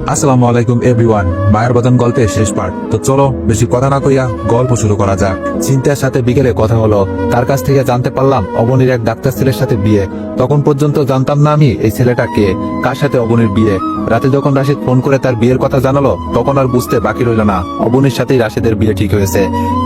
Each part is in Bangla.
আসসালামু আলাইকুম এভরিওয়ান। মায়ের বদন গল্পের শেষ পার্ট। তো চলো বেশি কথা না কইয়া গল্প শুরু করা যাক। চিন্তার সাথে বিকেলে কথা হলো। তার কাছ থেকে জানতে পারলাম অবনীর এক ডাক্তার ছেলের সাথে বিয়ে। তখন পর্যন্ত জানতাম না আমি এই ছেলেটা কে, কার সাথে অবনীর বিয়ে। রাতে যখন রাশিদ ফোন করে তার বিয়ের কথা জানালো, তখন আর বুঝতে বাকি রইল না অবনীর সাথেই রাশিদের বিয়ে ঠিক হয়েছে।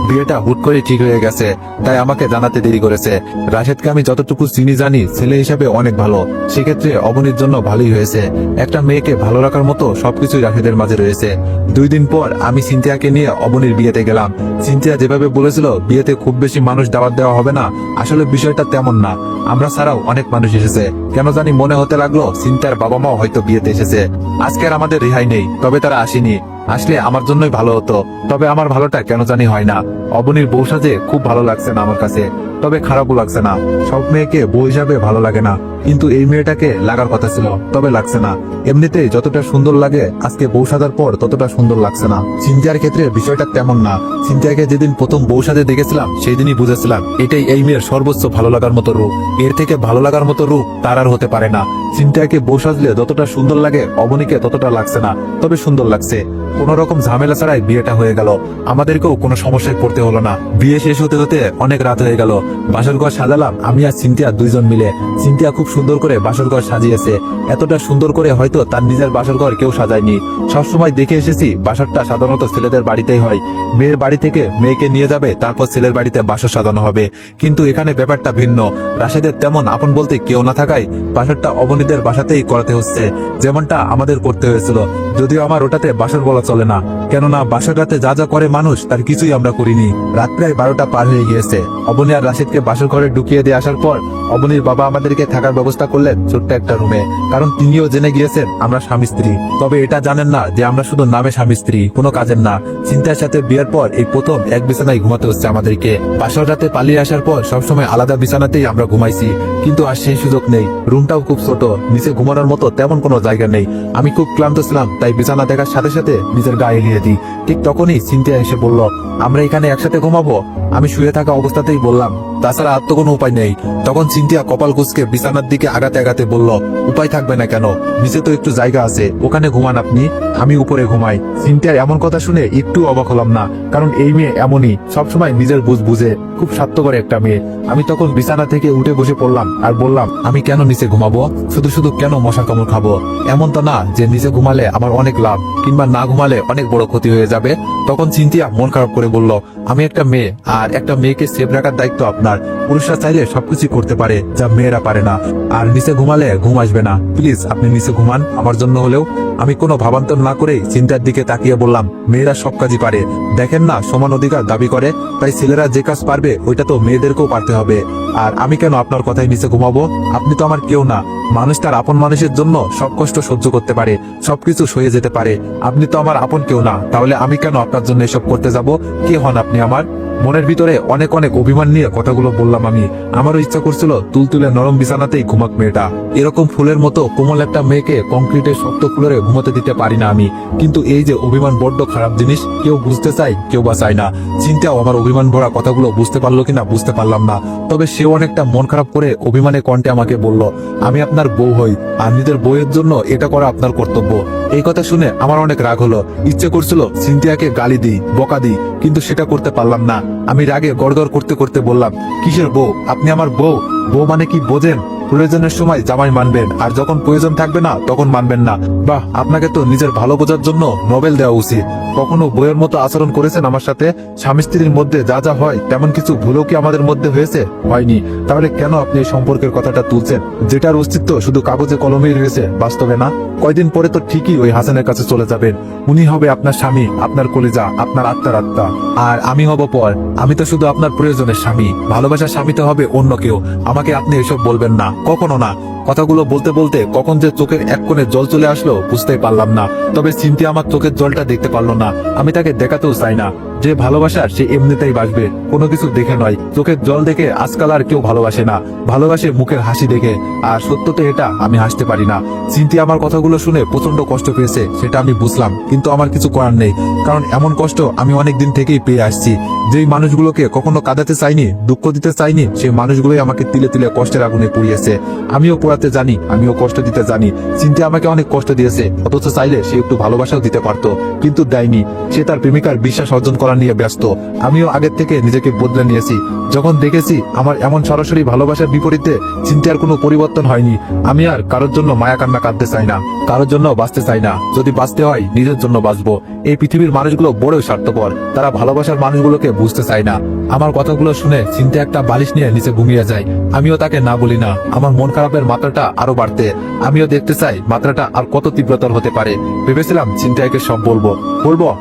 বিয়েটা হুট করে ঠিক হয়ে গেছে, তাই আমাকে জানাতে দেরি করেছে। রাশিদকে আমি যতটুকু চিনি জানি ছেলে হিসাবে অনেক ভালো, সেক্ষেত্রে অবনীর জন্য ভালোই হয়েছে। একটা মেয়েকে ভালো রাখার মতো সবকিছুই রাশিদের মাঝে রয়েছে। 2 দিন পর আমি সিনথিয়াকে নিয়ে অবনীর বিয়েতে গেলাম। সিনথিয়া যেভাবে বলেছিল বিয়েতে খুব বেশি মানুষ দাওয়াত দেওয়া হবে না, আসলে বিষয়টা তেমন না। আমরা ছাড়াও অনেক মানুষ এসেছে। কেন জানি মনে হতে লাগলো সিনথিয়ার বাবা মাও হয়তো বিয়েতে এসেছে। আজকে আর আমাদের রেহাই নেই, তবে তারা আসেনি। আসলে আমার জন্যই ভালো হতো, তবে আমার ভালোটা কেন জানি হয় না। অবনীর বউ সাজে খুব ভালো লাগছে না আমার কাছে, তবে খারাপও লাগছে না। সব মেয়েকে বউ হিসাবে ভালো লাগে না, কিন্তু এই মেয়েটাকে লাগার কথা ছিল, তবে লাগছে না। এমনিতেই যতটা সুন্দর লাগে আজকে বউ সাজার পর ততটা সুন্দর লাগছে না। সিনথিয়ার ক্ষেত্রে বিষয়টা তেমন না। সিনথিয়াকে যেদিন প্রথম বউ সাজে দেখেছিলাম সেই দিনই বুঝেছিলাম এটাই এই মেয়ের সর্বোচ্চ ভালো লাগার মতো রূপ। এর থেকে ভালো লাগার মতো রূপ তার আর হতে পারে না। সিনথিয়াকে বউ সাজলে যতটা সুন্দর লাগে অবনীকে ততটা লাগছে না, তবে সুন্দর লাগছে। কোন রকম ঝামেলা ছাড়াই বিয়েটা হয়ে গেল, আমাদেরকেও কোনো সমস্যায় পড়তে হলো না। বিয়ে শেষ হতে হতে অনেক রাত হয়ে গেল। বাসর ঘর সাজালাম আমি আর সিনথিয়া 2 জন মিলে। সিনথিয়া খুব সুন্দর করে বাসর ঘর সাজিয়েছে, এতটা সুন্দর করে হয়তো তার নিজের বাসর ঘর কেউ সাজায়নি। সবসময় দেখে এসেছি বাসরটা সাধারণত ছেলেদের বাড়িতেই হয়। মেয়ের বাড়ি থেকে মেয়েকে নিয়ে যাবে, তারপর ছেলের বাড়িতে বাসর সাজানো হবে। কিন্তু এখানে ব্যাপারটা ভিন্ন। রাশেদের তেমন আপন বলতে কেউ না থাকায় বাসরটা অবনীদের বাসাতেই করাতে হচ্ছে, যেমনটা আমাদের করতে হয়েছিল। যদিও আমার ওটাতে বাসর বলা চলে না, কেননা বাসর রাতে যা যা করে মানুষ তার কিছুই আমরা করিনি। রাত প্রায় 12টা পার হয়ে গিয়েছে। অবনী আর রাশিদকে বাসর ঘরে ঢুকিয়ে দিয়ে আসার পর অবনীর বাবা আমাদেরকে থাকার ব্যবস্থা করলেন ছোট্ট একটা রুমে, কারণ তিনিও জেনে গিয়েছেন আমরা স্বামী স্ত্রী। তবে এটা জানেন না যে আমরা শুধু নামে স্বামী স্ত্রী, কোনো কাজের না। চিন্তার সাথে বিয়ের পর এই প্রথম এক বিছানায় ঘুমাতে হচ্ছে আমাদেরকে। বাসর রাতে পালিয়ে আসার পর সবসময় আলাদা বিছানাতেই আমরা ঘুমাইছি, কিন্তু আর সেই সুযোগ নেই। রুমটাও খুব ছোট, নিচে ঘুমানোর মতো তেমন কোনো জায়গা নেই। আমি খুব ক্লান্ত ছিলাম, তাই বিছানা দেখার সাথে সাথে নিজের গায়ে এলিয়ে দিই। ঠিক তখনই সিনথিয়া এসে বলল, আমরা এখানে একসাথে ঘুমাবো। আমি শুয়ে থাকা অবস্থাতেই বললাম, তাছাড়া আর তো কোনো উপায় নেই। তখন সিনথিয়া কপাল কুঁচকে বিছানার দিকে আগাতে আগাতে বলল, উপায় থাকবে না কেন, নিচে তো একটু জায়গা আছে, ওখানে ঘুমান আপনি, আমি উপরে ঘুমাই। সিনথিয়ার এমন কথা শুনে একটু অবাক হলাম না, কারণ এই মেয়ে এমনই, সবসময় নিজের বুঝ বুঝে, খুব স্বার্থপর একটা মেয়ে। আমি তখন বিছানা থেকে উঠে বসে পড়লাম আর বললাম, আমি কেন নিচে ঘুমাবো, শুধু শুধু কেন মশা কামড় খাবো? এমন তো না যে নিচে ঘুমালে আমার অনেক লাভ, কিংবা না ঘুমালে অনেক বড় ক্ষতি হয়ে যাবে। তখন সিনথিয়া মন খারাপ করে বলল, আমি একটা মেয়ে, আর একটা মেয়েকে সেফ রাখার দায়িত্ব আপনার। পুরুষরা চাইলে সবকিছু করতে পারে যা মেয়েরা পারে না, আর নিচে ঘুমালে ঘুম আসবে না। প্লিজ আপনি নিচে ঘুমান, আমার জন্য হলেও। আমি কোনো ভাবান্তর না করেই চিন্তার দিকে তাকিয়ে বললাম, মেয়েরা সব কাজই পারে, দেখেন না সমান অধিকার দাবি করে, তাই ছেলেরা যে কাজ পারবে ওইটা তো মেয়েদেরকেও পারতে হবে। আর আমি কেন আপনার কথায় নিচে ঘুমাবো? আপনি তো আমার কেউ না। মানুষ তার আপন মানুষের জন্য সব কষ্ট সহ্য করতে পারে, সবকিছু সয়ে যেতে পারে। আপনি তো আমার আপন কেউ না, তাহলে আমি কেন আপনার জন্য এসব করতে যাব? কে হন আপনি আমার? মনের ভিতরে অনেক অনেক অভিমান নিয়ে কথাগুলো বললাম আমি। আমারও ইচ্ছা করছিল তুলতুলে নরম বিছানাতেই ঘুমাক মেয়েটা। এরকম ফুলের মতো কোমল একটা মেয়েকে কংক্রিটের শক্ত ফ্লোরে ঘুমাতে দিতে পারি না আমি। কিন্তু এই যে অভিমান বড্ড খারাপ জিনিস, কেউ বুঝতে চায় কেউ বা চায় না। চিন্তাও আমার অভিমান ভরা কথাগুলো বুঝতে পারলো কিনা বুঝতে পারলাম না, তবে সেও অনেকটা মন খারাপ করে অভিমানে কণ্ঠে আমাকে বলল, আমি আপনার বউ হই, আর নিজের বউয়ের জন্য এটা করা আপনার কর্তব্য। এই কথা শুনে আমার অনেক রাগ হলো। ইচ্ছে করছিল সিনথিয়াকে গালি দিই, বকা দিই, কিন্তু সেটা করতে পারলাম না। আমি রাগে গড়গড় করতে করতে বললাম, কিসের বউ? আপনি আমার বউ? বউ মানে কি বোঝেন? প্রয়োজনের সময় জামাই মানবেন, আর যখন প্রয়োজন থাকবে না তখন মানবেন না। বাহ, আপনাকে তো নিজের ভালো বোঝার জন্য নোবেল দেওয়া উচিত। কখনো বইয়ের মতো আচরণ করেছেন আমার সাথে? স্বামী স্ত্রীর মধ্যে যা যা হয় তেমন কিছু ভুলও কি আমাদের মধ্যে হয়েছে? হয়নি। তাহলে কেন আপনি এই সম্পর্কের কথাটা তুলছেন, যেটার অস্তিত্ব শুধু কাগজে কলমেই রয়েছে, বাস্তবে না? কয়দিন পরে তো ঠিকই ওই হাসানের কাছে চলে যাবেন। উনি হবে আপনার স্বামী, আপনার কলিজা, আপনার আত্মার আত্মা। আর আমি হব পর। আমি তো শুধু আপনার প্রয়োজনের স্বামী, ভালোবাসার স্বামী তো হবে অন্য কেউ। আমাকে আপনি এসব বলবেন না, কখনো না। কথাগুলো বলতে বলতে কখন যে চোখের এক কোণে জল চলে আসলো বুঝতেই পারলাম না। তবে সিনথিয়া আমার চোখের জলটা দেখতে পারলো না, আমি তাকে দেখাতেও চাই না। যে ভালোবাসার সে এমনিতেই বাসবে, কোনো কিছু দেখে নয়। চোখের জল দেখে আজকাল আর কেউ ভালোবাসে না, ভালোবাসে মুখের হাসি দেখে। আর সত্য তো এটা, আমি হাসতে পারি না। সিনথিয়া আমার কথাগুলো শুনে প্রচন্ড কষ্ট পেয়েছে, সেটা আমি বুঝলাম, কিন্তু আমার কিছু করার নেই, কারণ এমন কষ্ট আমি অনেক দিন থেকেই পেয়ে আসছি। যেই মানুষগুলোকে কখনো কাঁদাতে চাইনি, দুঃখ দিতে চাইনি, সেই মানুষগুলোই আমাকে তিলে তিলে কষ্টের আগুনে পুড়িয়েছে। আমিও পোড়াতে জানি, আমিও কষ্ট দিতে জানি। চিন্তা আমাকে অনেক কষ্ট দিয়েছে, অথচ চাইলে সে একটু ভালোবাসাও দিতে পারতো, কিন্তু দেয়নি। সে তার প্রেমিকার বিশ্বাস অর্জন করা নিয়ে ব্যস্ত। আমিও আগের থেকে নিজেকে বদলে নিয়েছি। যখন দেখেছি আমার এমন সরাসরি ভালোবাসার বিপরীতে চিন্তার কোনো পরিবর্তন হয়নি, আমি আর কারোর জন্য মায়া কান্না কাঁদতে চাই না, কারোর জন্য বাঁচতে চাই না। যদি বাঁচতে হয় নিজের জন্য বাঁচবো। এই পৃথিবীর মানুষগুলো বড়ই স্বার্থপর, তারা ভালোবাসার মানুষগুলোকে বুঝতে চায় না। আমার কথাগুলো শুনে চিন্তা একটা বালিশ নিয়ে নিচে ঘুমিয়ে যায়। আমিও তাকে না বলি না, আমার মন খারাপের মাত্রাটা আরো বাড়তে। আমিও দেখতে চাই মাত্রাটা আর কত তীব্রতর হতে পারে। ভেবেছিলাম চিন্তাকে সব বলবো,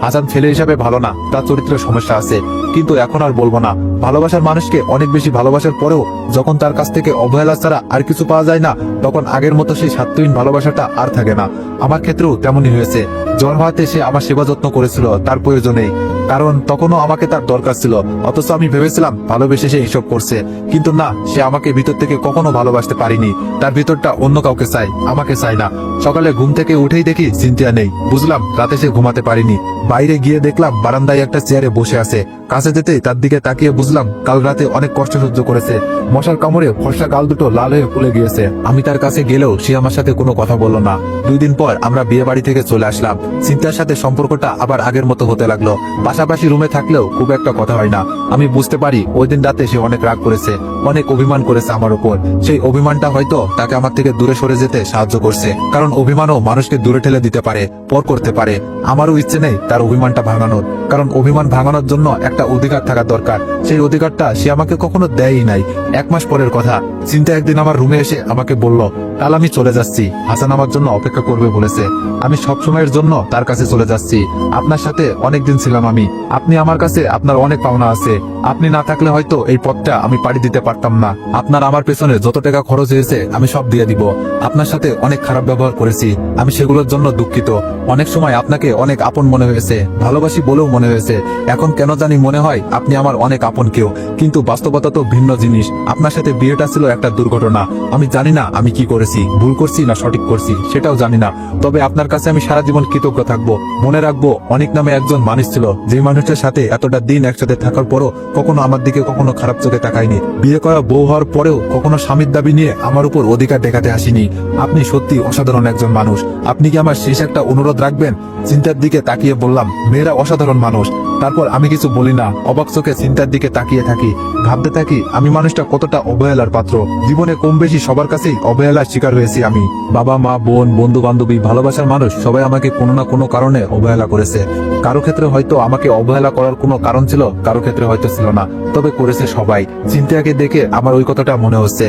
হাসান ছেলে হিসাবে ভালো না, তার চরিত্রের সমস্যা আছে, কিন্তু এখন আর বলবো না। ভালোবাসার মানুষকে অনেক বেশি ভালোবাসার পরেও যখন তার কাছ থেকে অবহেলা ছাড়া আর কিছু পাওয়া যায় না, তখন আগের মতো সেই স্বার্থহীন ভালোবাসাটা আর থাকে না। আমার ক্ষেত্রেও তেমনই হয়েছে। জ্বর হওয়াতে সে আমার সেবা যত্ন করেছিল তার প্রয়োজনেই, কারণ তখনও আমাকে তার দরকার ছিল। অথচ আমি ভেবেছিলাম ভালোবেসে সে এইসব করছে, কিন্তু না, সে আমাকে ভিতর থেকে কখনো ভালোবাসতে পারিনি। তার ভিতরটা অন্য কাউকে চাই, আমাকে চাই না। সকালে ঘুম থেকে উঠেই দেখি চিন্তা নেই। বুঝলাম রাতে সে ঘুমাতে পারিনি। বাইরে গিয়ে দেখলাম বারান্দায় একটা চেয়ারে বসে আছে। কাছে যেতেই তার দিকে তাকিয়ে বুঝলাম কাল রাতে অনেক কষ্ট সহ্য করেছে। মশার কামড়ে ফর্সা গাল দুটো লাল হয়ে ফুলে গিয়েছে। আমি তার কাছে গেলেও সে আমার সাথে কোনো কথা বলল না। 2 দিন পর আমরা বিয়ে বাড়ি থেকে চলে আসলাম। চিন্তার সাথে সম্পর্কটা আবার আগের মতো হতে লাগলো। পাশাপাশি রুমে থাকলেও খুব একটা কথা হয় না। আমি বুঝতে পারি ওই দিন রাতে সে অনেক রাগ করেছে, অনেক অভিমান করেছে আমার উপর। সেই অভিমানটা হয়তো তাকে আমার থেকে দূরে সরে যেতে সাহায্য করছে, কারণ অভিমানও মানুষকে দূরে ঠেলে দিতে পারে, পর করতে পারে। আমারও ইচ্ছে নেই তার অভিমানটা ভাঙানোর, কারণ অভিমান ভাঙানোর জন্য একটা অধিকার থাকা দরকার। সেই অধিকারটা সে আমাকে কখনো দেয়ই নাই। 1 মাস পরের কথা, চিন্তা একদিন আমার রুমে এসে আমাকে বলল, কাল আমি চলে যাচ্ছি, হাসান আমার জন্য অপেক্ষা করবে বলেছে। আমি সব সময়ের জন্য তার কাছে চলে যাচ্ছি। আপনার সাথে অনেকদিন ছিলাম আমি, আপনি আমার কাছে, আপনার অনেক পাওনা আছে। আপনি না থাকলে হয়তো এই পথটা আমি পাড়ি দিতে পারতাম না। আপনার আমার পেছনে যত টাকা খরচ হয়েছে আমি সব দিয়ে দিব। আপনার সাথে অনেক খারাপ ব্যবহার করেছি, আমি সেগুলোর জন্য দুঃখিত। অনেক সময় আপনাকে অনেক আপন মনে হয়েছে, ভালোবাসি বলেও মনে হয়েছে। এখন কেন জানি মনে হয় আপনি আমার অনেক আপন কেউ, কিন্তু বাস্তবতা তো ভিন্ন জিনিস। আপনার সাথে বিয়েটা ছিল একটা দুর্ঘটনা। আমি জানি না আমি কি করেছি, ভুল করছি না সঠিক করছি, সেটাও জানি না। তবে আপনার কাছে আমি সারা জীবন কৃতজ্ঞ থাকবো। মনে রাখবো, অনেক নামে একজন মানুষ ছিল, যে মানুষের সাথে এতটা দিন একসাথে থাকার পরও কখনো আমার দিকে কখনো খারাপ চোখে তাকায়নি। বিয়ে করা বউ হওয়ার পরেও কখনো স্বামীর দাবি নিয়ে আমার উপর অধিকার দেখাতে আসেনি। আপনি সত্যি অসাধারণ একজন মানুষ। আপনি কি আমার শেষ একটা অনুরোধ রাখবেন? চিন্তার দিকে তাকিয়ে বললাম, মেয়েরা অসাধারণ মানুষ। তারপর আমি কিছু বলি না, অবাক চোখে চিন্তার দিকে তাকিয়ে থাকি, ভাবতে থাকি আমি মানুষটা কতটা অবহেলার পাত্র। জীবনে কম বেশি সবার কাছেই অবহেলার শিকার হয়েছি আমি। বাবা মা, বোন, বন্ধু বান্ধবী, ভালোবাসার মানুষ সবাই আমাকে কোনো না কোনো কারণে অবহেলা করেছে। কারো ক্ষেত্রে হয়তো আমাকে অবহেলা করার কোনো কারণ ছিল, কারো ক্ষেত্রে হয়তো ছিল না, তবে করেছে সবাই। চিন্তাকে দেখে আমার ওই কথাটা মনে হচ্ছে।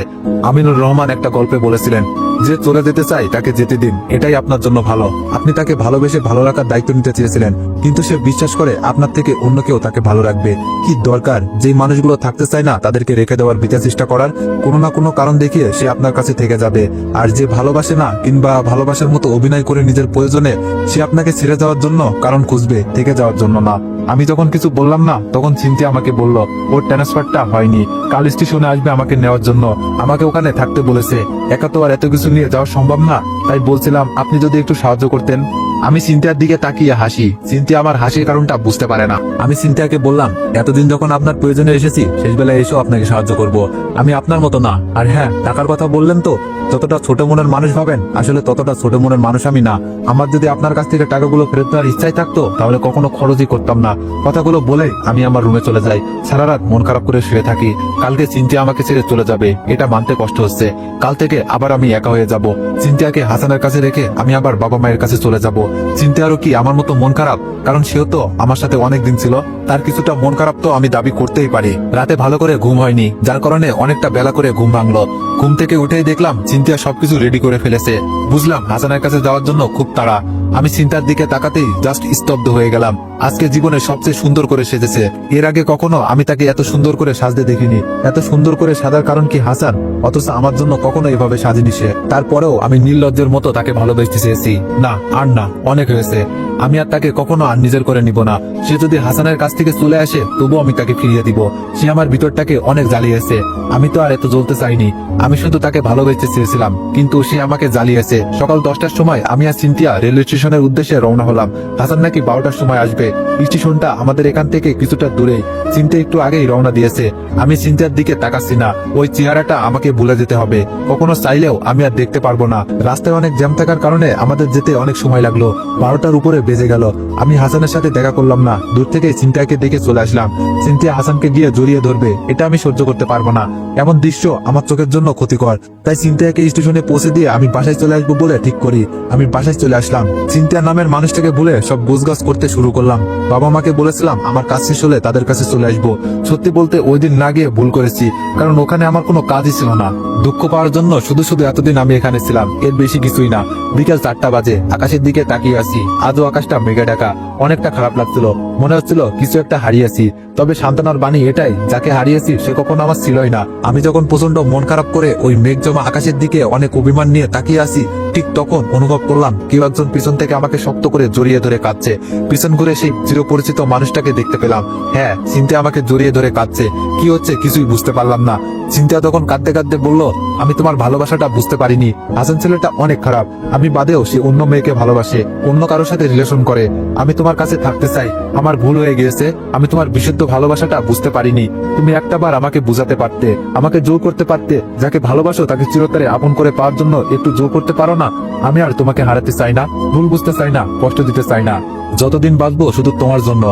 আমিনুর রহমান একটা গল্পে বলেছিলেন, যে চলে যেতে চায় তাকে যেতে দিন, এটাই আপনার জন্য ভালো। আপনি তাকে ভালোবেসে ভালো রাখার দায়িত্ব নিতে চেয়েছিলেন, কিন্তু সে বিশ্বাস করে আপনার থেকে অন্য কেউ তাকে ভালো রাখবে। কি দরকার যেই মানুষগুলো থাকতে চায় না তাদেরকে রেখে দেওয়ার বিচার চেষ্টা করার? কোনো না কোনো কারণ দেখিয়ে সে আপনার কাছে থেকে যাবে। আর যে ভালোবাসে না, কিংবা ভালোবাসার মতো অভিনয় করে নিজের প্রয়োজনে সে আপনাকে ছেড়ে যাওয়ার জন্য কারণ খুঁজবে, থেকে যাওয়ার জন্য না। আমি যখন কিছু বললাম না, তখন চিন্তা আমাকে বলল ওর ট্রান্সফারটা হয়নি, কাল স্টেশনে আসবে আমাকে নেওয়ার জন্য। আমাকে ওখানে থাকতে বলেছে। একা তো আর এত কিছু নিয়ে যাওয়া সম্ভব না, তাই বলছিলাম আপনি যদি একটু সাহায্য করতেন। আমি চিন্তার দিকে তাকিয়ে হাসি। চিন্তা আমার হাসির কারণটা বুঝতে পারে না। আমি চিন্তাকে বললাম, এতদিন যখন আপনার প্রয়োজনে এসেছি, শেষ বেলায় এসেও আপনাকে সাহায্য করব। আমি আপনার মতো না। আর হ্যাঁ, টাকার কথা বললেন তো, যতটা ছোট মনের মানুষ ভাবেন, আসলে ততটা ছোট মনের মানুষ আমি না। আমার যদি আপনার কাছ থেকে টাকাগুলো ফেরত দেওয়ার ইচ্ছাই থাকতো, তাহলে কখনো খরচই করতাম না। কথাগুলো বলে আমি আমার রুমে চলে যাই। সারা রাত মন খারাপ করে শুয়ে থাকি। কালকে চিন্তা আমাকে ছেড়ে চলে যাবে, এটা মানতে কষ্ট হচ্ছে। কাল থেকে আবার আমি একা হয়ে যাব। চিন্তাকে হাসানের কাছে রেখে আমি আবার বাবা মায়ের কাছে চলে যাব। চিন্তা আরো কি আমার মতো মন খারাপ? কারণ সেও তো আমার সাথে অনেক দিন ছিল, তার কিছুটা মন খারাপ তো আমি দাবি করতেই পারি। রাতে ভালো করে ঘুম হয়নি, যার কারণে অনেকটা বেলা করে ঘুম ভাঙলো। ঘুম থেকে উঠেই দেখলাম চিন্তা সবকিছু রেডি করে ফেলেছে। বুঝলাম হাসানের কাছে যাওয়ার জন্য খুব তাড়া। আমি চিন্তার দিকে তাকাতেই জাস্ট স্তব্ধ হয়ে গেলাম। আজকে জীবনে সবচেয়ে সুন্দর করে সেজেছে। এর আগে কখনো আমি তাকে এত সুন্দর করে সাজতে দেখিনি। এত সুন্দর করে সাজার কারণ কি হাসান? অথচ আমার জন্য কখনো এভাবে সাজেনি সে। তারপরেও আমি নির্লজ্জের মতো তাকে ভালোবেসতে চেয়েছি। না, আর না, অনেক হয়েছে। আমি আর তাকে কখনো আর নিজের করে নিব না। সে যদি হাসানের কাছ থেকে চলে আসে তবুও আমি তাকে ফিরিয়ে দিব। সে আমার ভিতরটাকে অনেক জ্বালিয়েছে। আমি তো আর এত জ্বলতে চাইনি। আমি শুধু তাকে ভালোবেসে চেয়েছিলাম, কিন্তু সে আমাকে জ্বালিয়েছে। সকাল 10টার সময় আমি আর সিনথিয়া রেলওয়ে স্টেশনের উদ্দেশ্যে রওনা হলাম। হাসান নাকি 12টার সময় আসবে। স্টেশনটা আমাদের এখান থেকে কিছুটা দূরেই। সিনথিয়া একটু আগেই রওনা দিয়েছে। আমি সিনথিয়ার দিকে তাকাচ্ছি না। ওই চেহারাটা আমাকে ভুলে যেতে হবে। কখনো চাইলেও আমি আর দেখতে পারবো না। রাস্তায় অনেক জ্যাম থাকার কারণে আমাদের যেতে অনেক সময় লাগলো। 12টার উপরে বেজে গেল। আমি হাসানের সাথে দেখা করলাম না। দূর থেকে সিনথিয়াকে দেখে চলে আসলাম। সিনথিয়া হাসানকে গিয়ে জড়িয়ে ধরবে, এটা আমি সহ্য করতে পারবো না। এমন দৃশ্য আমার চোখের জন্য ক্ষতিকর। তাই সিনথিয়াকে স্টেশনে পৌঁছে দিয়ে আমি বাসায় চলে আসবো বলে ঠিক করি। আমি বাসায় চলে আসলাম। সিনথিয়া নামের মানুষটাকে ভুলে সব গোছগাছ করতে শুরু করলাম। বাবা মাকে বলেছিলাম আমার কাজ শেষ হলে তাদের কাছে চলে আসবো। সত্যি বলতে ওই দিন না গিয়ে ভুল করেছি, কারণ ওখানে আমার কোনো কাজই ছিল না। দুঃখ পাওয়ার জন্য শুধু শুধু এতদিন আমি এখানে ছিলাম, এর বেশি কিছুই না। বিকেল 4টা বাজে, আকাশের দিকে তাকিয়ে আছি। আজও আকাশটা মেঘে ঢাকা। অনেকটা খারাপ লাগছিল। মনে হচ্ছিল কিছু একটা হারিয়েছি। তবে সান্ত্বনার বাণী এটাই, যাকে হারিয়েছি সে কখনো আমার ছিলই না। আমি যখন প্রচন্ড মন খারাপ করে ওই মেঘ জমা আকাশের দিকে অনেক অভিমান নিয়ে তাকিয়ে আছি, ঠিক তখন অনুভব করলাম কেউ একজন পিছন থেকে আমাকে শক্ত করে জড়িয়ে ধরে কাঁদছে। পিছন ঘুরে সেই চিরপরিচিত মানুষটাকে দেখতে পেলাম। হ্যাঁ, সিনথিয়া আমাকে জড়িয়ে ধরে কাঁদছে। কি হচ্ছে কিছুই বুঝতে পারলাম না। সিনথিয়া তখন কাঁদতে কাঁদতে বলল, আমি তোমার ভালোবাসাটা বুঝতে পারিনি। হাসান ছেলেটা অনেক খারাপ। আমি বাদেও সে অন্য মেয়েকে ভালোবাসে, অন্য কারোর সাথে রিলেশন করে। আমি তোমার কাছে থাকতে চাই। আমার ভুল হয়ে গিয়েছে। আমি তোমার বিশুদ্ধ ভালোবাসাটা বুঝতে পারিনি। তুমি একটাবার আমাকে বুঝাতে পারতে, আমাকে জোর করতে পারতে। যাকে ভালোবাসো তাকে চিরতরে আপন করে পাওয়ার জন্য একটু জোর করতে পারো না? আমি আর তোমাকে হারাতে চাই না, ভুল বুঝতে চাই না, কষ্ট দিতে চাই না। যতদিন বাঁচবো শুধু তোমার জন্য,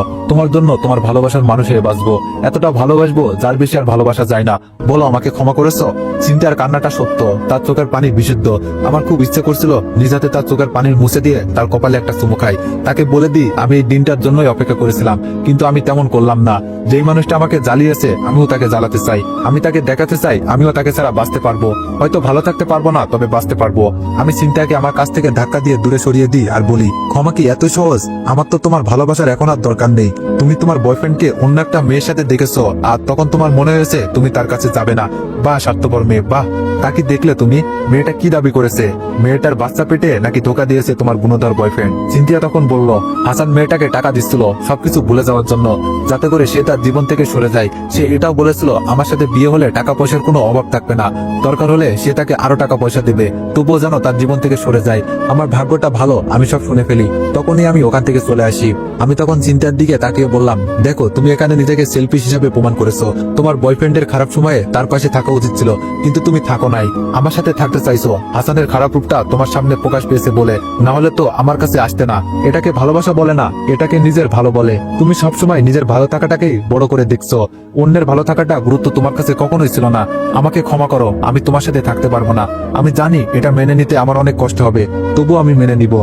তোমার ভালোবাসার মানুষ হয়ে বাঁচবো। এতটা ভালোবাসবো যার বেশি আর ভালোবাসা যায় না। বলো, আমাকে ক্ষমা করেছো? সিনথিয়ার কান্নাটা সত্য, তার চোখের পানি বিশুদ্ধ। আমার খুব ইচ্ছে করছিল নিজ হাতে তার চোখের পানির মুছে দিয়ে তার কপালে একটা চুমু খাই, তাকে বলে দিই আমি এই দিনটার জন্যই অপেক্ষা করেছিলাম। কিন্তু আমি তেমন করলাম না। যেই মানুষটা আমাকে জ্বালিয়েছে আমিও তাকে জ্বালাতে চাই। আমি তাকে দেখাতে চাই আমিও তাকে ছাড়া বাঁচতে পারবো। হয়তো ভালো থাকতে পারবো না, তবে বাঁচতে পারবো। আমি সিনথিয়াকে আমার কাছ থেকে ধাক্কা দিয়ে দূরে সরিয়ে দিই আর বলি, ক্ষমা কি এত সহজ? আমার তো তোমার ভালোবাসার এখন আর দরকার নেই। তুমি তোমার বয়ফ্রেন্ডকে অন্য একটা মেয়ের সাথে দেখেছো, আর তখন তোমার মনে হয়েছে তুমি তার কাছে যাবে না। বাহ, স্বার্থপর মেয়ে, বাহ। তাকে দেখলে তুমি? মেয়েটা কি দাবি করেছে? মেয়েটার বাচ্চা পেটে নাকি ধোকা দিয়েছে তোমার গুণধর বয়ফ্রেন্ড? সিনথিয়া তখন বলল, হাসান মেয়েটাকে টাকা দিচ্ছিল সবকিছু ভুলে যাওয়ার জন্য, যাতে করে সে তার জীবন থেকে সরে যায়। সে এটাও বলেছিল আমার সাথে বিয়ে হলে টাকা পয়সার কোনো অভাব থাকবে না, দরকার হলে সে তাকে আরো টাকা পয়সা দেবে, তবুও যেন তার জীবন থেকে সরে যায়। আমার ভাগ্যটা ভালো, আমি সব শুনে ফেলি। তখনই আমি ওখান থেকে চলে আসি। আমি তখন চিন্তার দিকে তাকিয়ে বললাম, দেখো, তুমি এখানে নিজেকে সেলফিশ হিসেবে প্রমাণ করেছো। তোমার বয়ফ্রেন্ডের খারাপ সময়ে তার পাশে থাকা উচিত ছিল, কিন্তু তুমি থাকো নাই। আমার সাথে থাকতে চাইছো হাসানের খারাপ রূপটা তোমার সামনে প্রকাশ পেয়েছে বলে, না হলে তো আমার কাছে আসতে না। এটাকে ভালোবাসা বলে না, এটাকে নিজের ভালো বলে। তুমি সবসময় নিজের ভালো থাকাটাকেই বড় করে দেখছো। অন্যের ভালো থাকাটা গুরুত্ব তোমার কাছে কখনোই ছিল না। আমাকে ক্ষমা করো, আমি তোমার সাথে থাকতে পারবো না। আমি জানি এটা মেনে নিতে আমার অনেক কষ্ট হবে, তবুও আমি মেনে নিব।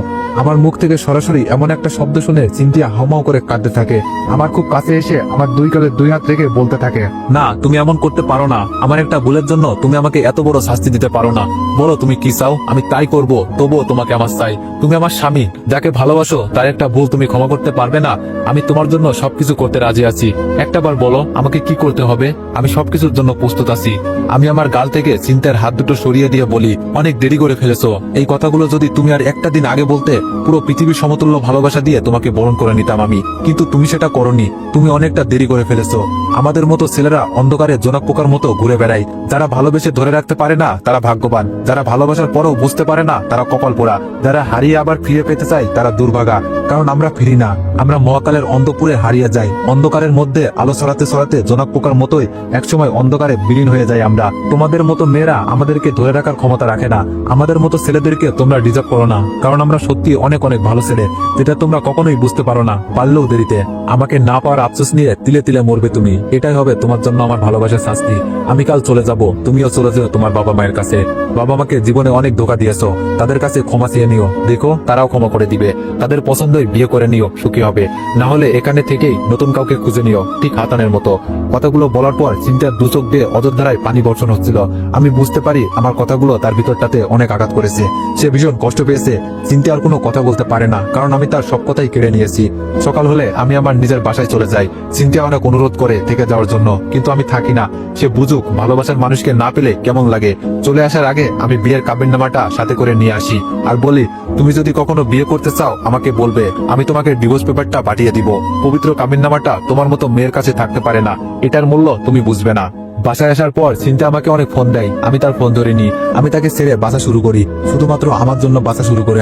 আমার মুখ থেকে সরাসরি এমন একটা শব্দ শুনে সিনথিয়া হাউমাউ করে কাঁদতে থাকে। আমার খুব কাছে এসে আমার দুই কাঁধে দুই হাত রেখে বলতে থাকে, না, তুমি এমন করতে পারো না। আমার একটা ভুলের জন্য তুমি আমাকে এত বড় শাস্তি দিতে পারো না। বলো তুমি কি চাও, আমি তাই করব। তবুও তোমাকে আমার চাই। তুমি আমার স্বামী, যাকে ভালোবাসো, তার একটা ভুল তুমি ক্ষমা করতে পারবে না? আমি তোমার জন্য সবকিছু করতে রাজি আছি। একটাবার বলো আমাকে কি করতে হবে, আমি সবকিছুর জন্য প্রস্তুত আছি। আমি আমার গাল থেকে চিন্তার হাত দুটো সরিয়ে দিয়ে বলি, অনেক দেরি করে ফেলেছো। এই কথাগুলো যদি তুমি আর একটা দিন আগে বলতে, পুরো পৃথিবীর সমতুল্য ভালোবাসা দিয়ে তোমাকে বরণ করে নিতাম আমি। কিন্তু তুমি সেটা করনি। তুমি অনেকটা দেরি করে ফেলেছো। আমাদের মতো ছেলেরা অন্ধকারে জোনাক পোকার মতো ঘুরে বেড়ায়। যারা ভালোবেসে ধরে রাখতে পারে না তারা ভাগ্যবান। যারা ভালোবাসার পরেও বুঝতে পারে না তারা কপাল পোড়া। যারা হারিয়ে আবার ফিরে পেতে চায় তারা দুর্ভাগা। কারণ আমরা ফিরি না, আমরা মহাকালের অন্ধপুরে হারিয়ে যাই। অন্ধকারের মধ্যে আলো ছড়াতে ছড়াতে জোনাক পোকার মতোই একসময় অন্ধকারে বিলীন হয়ে যায় আমরা। তোমাদের মতো মেয়েরা আমাদেরকে ধরে রাখার ক্ষমতা রাখে না। আমাদের মতো ছেলেদেরকে তোমরা ডিজার্ভ করো না, কারণ আমরা সত্যি অনেক অনেক ভালো ছেলে, যেটা তোমরা কখনোই বুঝতে পারো না, পারলেও দেরিতে। আমাকে না পাওয়ার আফসোস নিয়ে তিলে তিলে মরবে তুমি। এটাই হবে তোমার জন্য আমার ভালোবাসার শাস্তি। আমি কাল চলে যাব, তুমিও চলে যাও তোমার বাবা মায়ের কাছে। বাবা মাকে জীবনে অনেক ধোকা দিয়েছো, তাদের কাছে ক্ষমা চেয়ে নিও। দেখো, তারাও ক্ষমা করে দিবে। তাদের পছন্দই বিয়ে করে নিও, সুখী হবে। না হলে এখানে থেকেই নতুন কাউকে খুঁজে নিও, ঠিক হাতানের মতো। কথাগুলো বলার পর চিন্তার দু চোখ দিয়ে অযোধ্যায় পানি বর্ষণ হচ্ছিল। আমি বুঝতে পারি আমার কথাগুলো তার ভিতরটাতে অনেক আঘাত করেছে। সে ভীষণ কষ্ট পেয়েছে। চিন্তা আর কোনো কথা বলতে পারে না, কারণ আমি তার সব কথাই কেড়ে নিয়েছি। সকাল হলে আমি আমার নিজের বাসায় চলে যাই। চিন্তা অনেক অনুরোধ করে থেকে যাওয়ার জন্য, কিন্তু আমি থাকি না। সে বুঝুক ভালোবাসার মানুষকে না পেলে কেমন লাগে। চলে আসার আগে আগে আমি বিয়ের কাবিননামাটা সাথে করে নিয়ে আসি আর বলি, তুমি যদি কখনো বিয়ে করতে চাও আমাকে বলবে, আমি তোমাকে ডিভোর্স পেপারটা পাঠিয়ে দিব। পবিত্র কাবিননামাটা তোমার মতো মেয়ের কাছে থাকতে পারে না, এটার মূল্য তুমি বুঝবে না। বাসায় আসার পর চিন্তা আমাকে অনেক ফোন দেয়, আমি তার ফোন ধরিনি। আমি তাকে ছেড়ে বাসা শুরু করি, শুধুমাত্র আমার জন্য বাসা শুরু করে।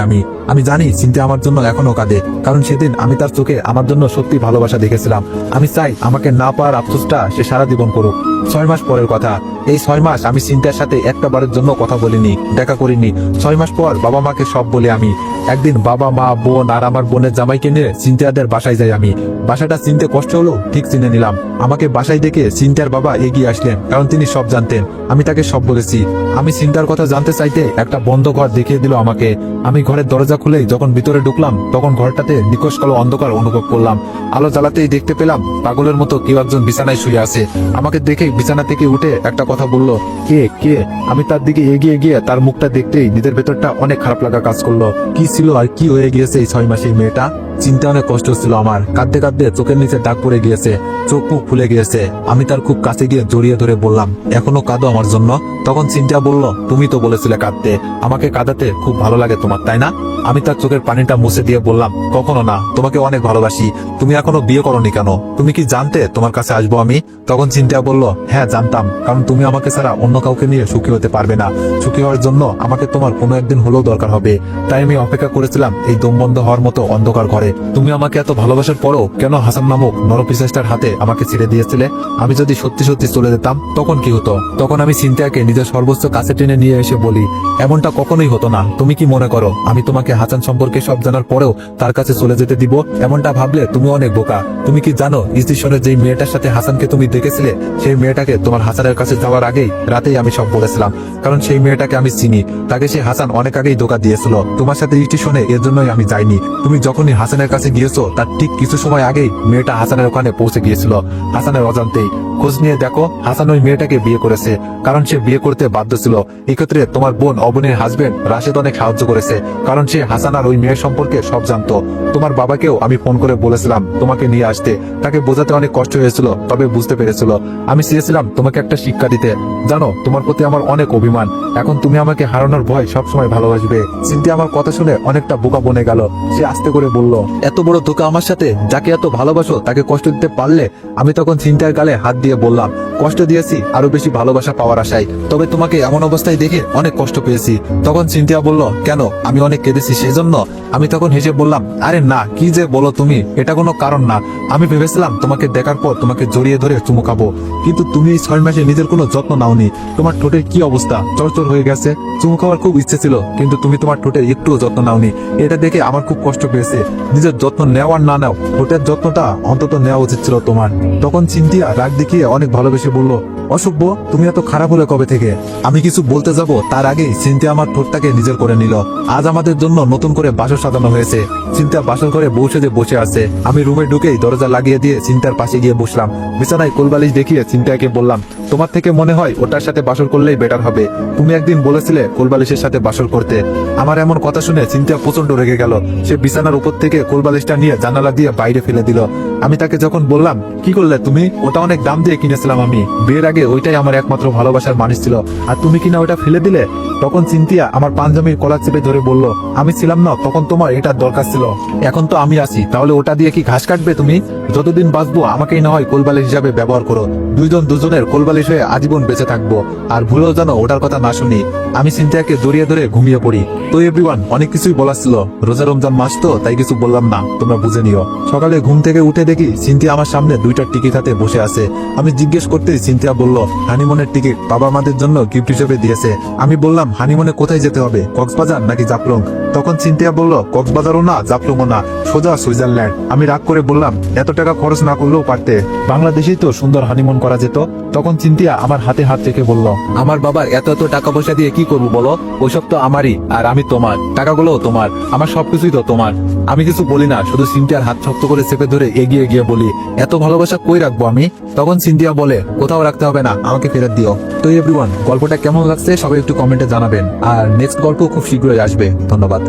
আমি জানি চিন্তা আমার জন্য এখনো কাঁদে, কারণ সেদিন আমি তার চোখে আমার জন্য সত্যি ভালোবাসা দেখেছিলাম। আমি চাই আমাকে না পাওয়ার আফসোসটা সে সারা জীবন করুক। 6 মাস পরের কথা। এই 6 মাস আমি চিন্তার সাথে একটা বারের জন্য কথা বলিনি, দেখা করিনি। 6 মাস পর বাবা মাকে সব বলে আমি। একদিন বাবা মা বোন আর আমার বোনের জামাইকে নিয়ে চিন্তাদের বাসায় যাই আমি। বাসাটা চিনতে কষ্ট হলো, ঠিক চিনে নিলাম। আমাকে বাসায় দেখে চিন্তার বাবা এগিয়ে আসলেন, কারণ তিনি সব জানতেন। আমি তাকে সব বলেছি। আমি চিন্তার কথা জানতে চাইতে একটা বন্ধ ঘর দেখিয়ে দিল আমাকে। আমি ঘরের দরজা খুলে যখন ভিতরে ঢুকলাম, তখন ঘরটাতে নিকশ কালো অন্ধকার অনুভব করলাম। আলো জ্বালাতেই দেখতে পেলাম পাগলের মতো কেউ একজন বিছানায় শুয়ে আছে। আমাকে দেখে বিছানা থেকে উঠে একটা কথা বলল, কে কে? আমি তার দিকে এগিয়ে গিয়ে তার মুখটা দেখতেই নিজের ভেতরটা অনেক খারাপ লাগা কাজ করলো। কি ছিল আর কি হয়ে গিয়েছে এই 6 মাসের মেয়েটা? চিন্তা অনেক কষ্ট ছিল আমার। কাঁদতে কাঁদতে চোখের নিচে দাগ পড়ে গিয়েছে, চোখ মুখ ফুলে গিয়েছে। আমি তার খুব কাছে গিয়ে জড়িয়ে ধরে বললাম, এখনো কাঁদো আমার জন্য? তখন চিন্তা বলল, তুমি তো বলেছিলে কাঁদতে, আমাকে কাঁদাতে খুব ভালো লাগে তোমার, তাই না? আমি তার চোখের পানিটা মুছে দিয়ে বললাম, কখনো না, তোমাকে অনেক ভালোবাসি। তুমি এখনো বিয়ে করোনি কেন? তুমি কি জানতে তোমার কাছে আসবো আমি? তখন চিন্তা বলল, হ্যাঁ জানতাম, কারণ তুমি আমাকে ছাড়া অন্য কাউকে নিয়ে সুখী হতে পারবে না। সুখী হওয়ার জন্য আমাকে তোমার কোনো একদিন হলেও দরকার হবে। তাই আমি অপেক্ষা করেছিলাম এই দম বন্ধ হওয়ার মতো অন্ধকার ঘরে। তুমি আমাকে এত ভালোবাসার পরও কেন হাসান নামক নরপিশাচটার হাতে আমাকে ছেড়ে দিয়েছিলে? আমি যদি সত্যি সত্যি চলে যেতাম তখন কি হতো? তখন আমি চিন্তাকে নিজের সর্বোচ্চ কাছে টেনে নিয়ে এসে বলি, এমনটা কখনোই হতো না। তুমি কি মনে করো আমি তোমাকে হাসান সম্পর্কে সব জানার পরেও তার কাছে চলে যেতে দিব? এমনটা ভাবলে তুমি অনেক বোকা। তুমি কি জানো স্টেশনের যেই মেয়েটার সাথে হাসানকে তুমি দেখেছিলে, সেই মেয়েটাকে তোমার হাসানের কাছে যাওয়ার আগেই রাতেই আমি সব বলেছিলাম, কারণ সেই মেয়েটাকে আমি চিনি। তাকে সেই হাসান অনেক আগেই ধোঁকা দিয়েছিল। তোমার সাথে স্টেশনে এর জন্যই আমি যাইনি। তুমি যখনই হাসানের কাছে গিয়েছো তার ঠিক কিছু সময় আগেই মেয়েটা হাসানের ওখানে পৌঁছে গিয়েছিল, হাসানের অজান্তেই। খোঁজ নিয়ে দেখো, হাসান ওই মেয়েটাকে বিয়ে করেছে, কারণ সে বিয়ে করতে বাধ্য ছিল। এক্ষেত্রে তোমার বোন অবনীর হাজবেন্ড রাশেদ অনেক সাহায্য করেছে, কারণ সে হাসান আর ওই মেয়ের সম্পর্কে সব জানতো। তোমার বাবাকেও আমি ফোন করে বলেছিলাম তোমাকে নিয়ে আসতে। তাকে বোঝাতে অনেক কষ্ট হয়েছিল, তবে বুঝতে পেরেছিল। আমি চেয়েছিলাম তোমাকে একটা শিক্ষা দিতে। জানো, তোমার প্রতি আমার অনেক অভিমান। এখন তুমি আমাকে হারানোর ভয় সবসময় ভালোবাসবে। চিন্তা আমার কথা শুনে অনেকটা বোকা বনে গেল। সে আস্তে করে বলল, এত বড় ধোঁকা আমার সাথে? যাকে এত ভালোবাসো তাকে কষ্ট দিতে পারলে? আমি তখন চিন্তার গালে হাত দিয়ে বললাম, কষ্ট দিয়েছি আরো বেশি ভালোবাসা পাওয়ার আশায়, তবে তোমাকে এমন অবস্থায় দেখে অনেক কষ্ট পেয়েছি। তখন চিন্তা বলল, কেন, আমি অনেক কেঁদেছি সেজন্য? আমি তখন হেসে বললাম, আরে না, কি যে বলো তুমি, এটা কোনো কারণ না। আমি ভেবেছিলাম তোমাকে দেখার পর তোমাকে জড়িয়ে ধরে চুমু খাবো, কিন্তু তুমি এই 6 মাসে নিজের কোনো যত্ন নাওনি। তোমার ঠোঁটের কি অবস্থা, চরচর হয়ে গেছে। চুমু খাওয়ার খুব ইচ্ছে ছিল, কিন্তু তুমি তোমার ঠোঁটের একটুও যত্ন নাওনি। এটা দেখে আমার খুব কষ্ট পেয়েছে। নিজের যত্ন নেওয়া আর না নাও, ঠোঁটের যত্নটা অন্তত নেওয়া উচিত ছিল তোমার। তখন চিন্তিয়া রাগ দেখিয়ে অনেক ভালোবেসে বলল, অসভ্য, তুমি এত খারাপ হলে কবে থেকে? আমি কিছু বলতে যাব তার আগেই চিন্তিয়া আমার ঠোঁটটাকে নিজের করে নিল। আজ আমাদের জন্য নতুন করে বাসর সাজানো হয়েছে। চিন্তা বাসর ঘরে বসে বসে আছে। আমি রুমে ঢুকেই দরজা লাগিয়ে দিয়ে চিন্তার পাশে গিয়ে বসলাম। বিছানায় কোলবালিশ দেখিয়ে চিন্তাকে বললাম, তোমার থেকে মনে হয় ওটার সাথে বাসর করলেই বেটার হবে। তুমি একদিন বলেছিলে কোলবালিশের সাথে বাসর করতে। আমার এমন কথা শুনে চিন্তা প্রচন্ড রেগে গেল। সে বিছানার উপর থেকে কোলবালিশটা নিয়ে জানালা দিয়ে বাইরে ফেলে দিল। আমি তাকে যখন বললাম, কি করলে তুমি? ওটা অনেক দাম দিয়ে কিনেছিলাম আমি। বিয়ের আগে ওইটাই আমার একমাত্র ভালোবাসার মানুষ ছিল, আর তুমি কিনা ওটা ফেলে দিলে? তখন চিন্তিয়া আমার পাঞ্জাবির কলার চেপে ধরে বলল, আমি ছিলাম না তখন তোমার এটার দরকার ছিল, এখন তো আমি আছি, তাহলে ওটা দিয়ে কি ঘাস কাটবে তুমি? যতদিন বাঁচবো আমাকেই না হয় কোলবালিশ হিসাবে ব্যবহার করো। দুইজন দুজনের কোলবালিশ হয়ে আজীবন বেঁচে থাকবো। আর ভুলেও যেন ওটার কথা না শুনি। আমি চিন্তাকে জড়িয়ে ধরে ঘুমিয়ে পড়ি। তো এভরিওয়ান, অনেক কিছুই বলার ছিল। রোজা রমজান মাস তো, তাই কিছু বললাম না, তোমরা বুঝে নিও। সকালে ঘুম থেকে উঠে দেখি চিন্তিয়া আমার সামনে 2টা টিকিট হাতে বসে আছে। আমি জিজ্ঞেস করতেই চিন্তিয়া বলল, হানিমুনের টিকিট বাবা আমাদের জন্য গিফট হিসেবে দিয়েছে। আমি বললাম, হানিমুনে কোথায় যেতে হবে, কক্সবাজার নাকি জাফলং? তখন চিন্তিয়া বলল, কক্সবাজারও না জাফলংও না, সোজা সুইজারল্যান্ড। আমি রাগ করে বললাম, এত টাকা খরচ না করলেও পারতে, বাংলাদেশেই তো সুন্দর হানিমুন করা যেত। তখন চিন্তিয়া আমার হাতে হাত রেখে বলল, আমার বাবার এত এত টাকা পয়সা দিয়ে কি করবো বলো? ওইসব তো আমারই, আর আমি তোমার। টাকাগুলোও তোমার, আমার সবকিছুই তো তোমার। আমি কিছু বলি না, শুধু চিন্তিয়ার হাত শক্ত করে চেপে ধরে এগিয়ে গিয়ে বলি, এত ভালোবাসা কই রাখবো আমি? তখন চিন্তিয়া বলে, কোথাও রাখতে হবে না, আমাকে ফেরত দিও। তো এভরিওয়ান, গল্পটা কেমন লাগছে সবাই একটু কমেন্টে জানাবেন। আর নেক্সট গল্প খুব শীঘ্রই আসবে। ধন্যবাদ।